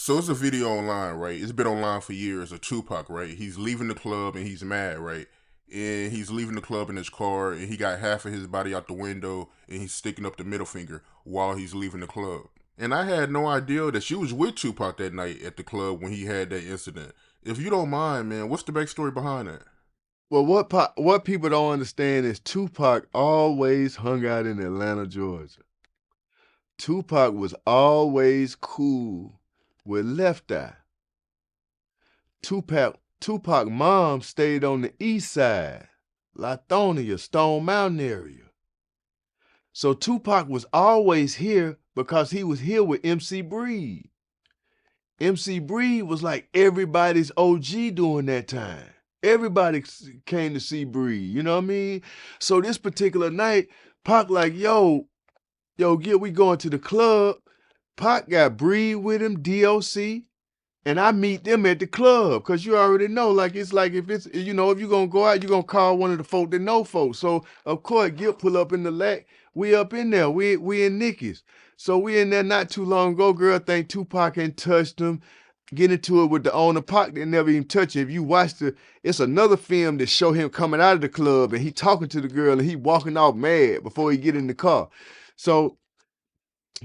So it's a video online, right? It's been online for years of Tupac, right? He's leaving the club and he's mad, right? And he's leaving the club in his car and he got half of his body out the window and he's sticking up the middle finger while he's leaving the club. And I had no idea that she was with Tupac that night at the club when he had that incident. If you don't mind, man, what's the backstory behind that? Well, what people don't understand is Tupac always hung out in Atlanta, Georgia. Tupac was always cool with Left Eye. Tupac mom stayed on the east side, Lithonia, Stone Mountain area. So Tupac was always here because he was here with MC Breed. MC Breed was like everybody's OG during that time. Everybody came to see Breed, you know what I mean? So this particular night, Pac like, yo, Gipp, we going to the club. Pac got Breed with him, DOC, and I meet them at the club. Cause you already know, like it's like if you're gonna go out, you're gonna call one of the folk that know folks. So of course, Gipp pull up in the lack. We up in there. We in Nicky's. So we in there not too long ago. Girl think Tupac ain't touched him. Get into it with the owner. Pac didn't never even touch it. If you watch it's another film that show him coming out of the club and he talking to the girl and he walking off mad before he get in the car. So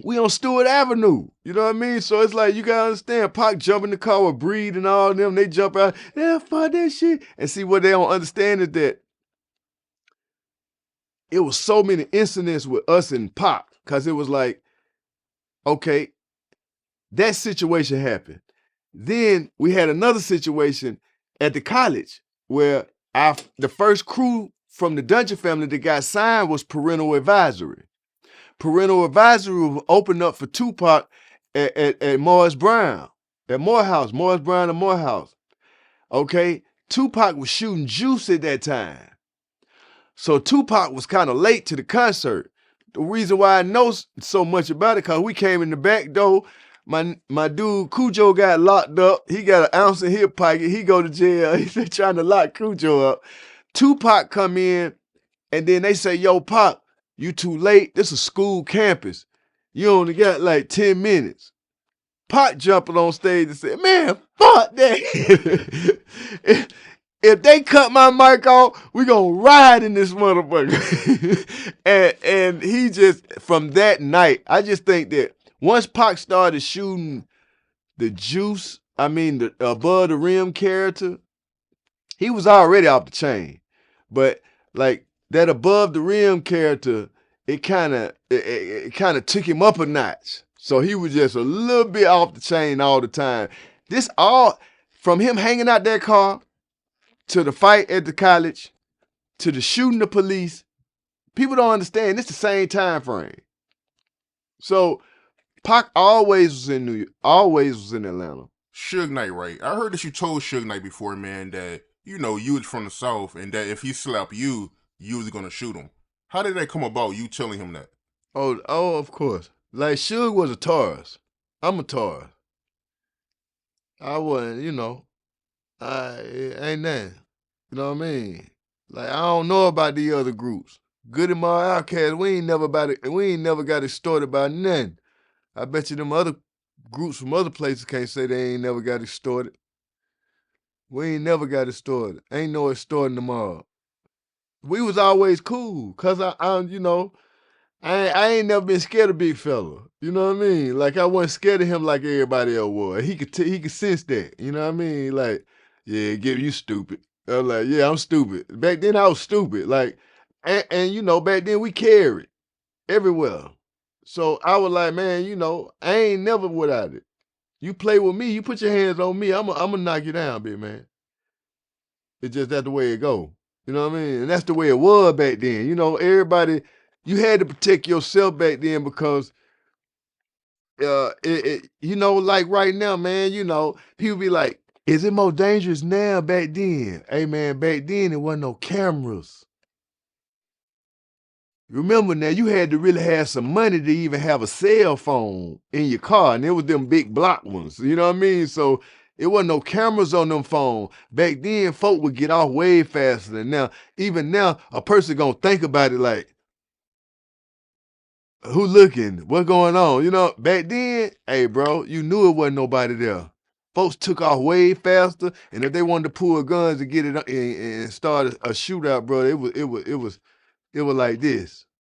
we on Stewart Avenue, you know what I mean? So it's like, you gotta understand, Pac jump in the car with Breed and all them, they jump out, yeah, fuck that shit. And see, what they don't understand is that it was so many incidents with us and Pac, because it was like, okay, that situation happened. Then we had another situation at the college where the first crew from the Dungeon family that got signed was Parental Advisory. Parental Advisory was opened up for Tupac at Morris Brown, at Morehouse, Morris Brown and Morehouse. Okay, Tupac was shooting Juice at that time. So Tupac was kind of late to the concert. The reason why I know so much about it, because we came in the back door. My dude Cujo got locked up. He got an ounce of hip pocket. He go to jail. He's trying to lock Cujo up. Tupac come in, and then they say, yo, Pac, you too late. This is school campus. You only got like 10 minutes. Pac jumping on stage and said, man, fuck that. If they cut my mic off, we gonna ride in this motherfucker. and he just, from that night, I just think that once Pac started shooting the Juice, the above the rim character, he was already off the chain. But like that above the rim character, it kind of took him up a notch. So he was just a little bit off the chain all the time. This all from him hanging out that car to the fight at the college to the shooting the police. People don't understand. It's the same time frame. So Pac always was in New York, always was in Atlanta. Suge Knight, right? I heard that you told Suge Knight before, man, that you was from the South and that if he slapped you, you was gonna shoot him. How did that come about? You telling him that? Oh, of course. Like Suge was a Taurus. I'm a Taurus. I wasn't, ain't nothing. You know what I mean? Like I don't know about the other groups. Good and my Outcast, we ain't never got extorted by nothing. I bet you them other groups from other places can't say they ain't never got extorted. We ain't never got extorted. Ain't no extorting them all. We was always cool, cause I ain't never been scared of big fella. You know what I mean? Like I wasn't scared of him like everybody else was. He could sense that. You know what I mean? Like, yeah, Gipp, you stupid. I'm like, yeah, I'm stupid. Back then I was stupid. Like, and back then we carried everywhere. So I was like, man, I ain't never without it. You play with me, you put your hands on me, I'm gonna knock you down, big man. It's just that the way it go. You know what I mean? And that's the way it was back then. Everybody, you had to protect yourself back then because like right now, man, people be like, is it more dangerous now back then? Hey man, back then there wasn't no cameras. Remember now, you had to really have some money to even have a cell phone in your car, and it was them big block ones. You know what I mean? So it wasn't no cameras on them phones. Back then, folk would get off way faster than now. Even now, a person gonna think about it like, who looking? What going on? You know, back then, hey, bro, you knew it wasn't nobody there. Folks took off way faster, and if they wanted to pull guns and get it and start a shootout, bro, it was like this.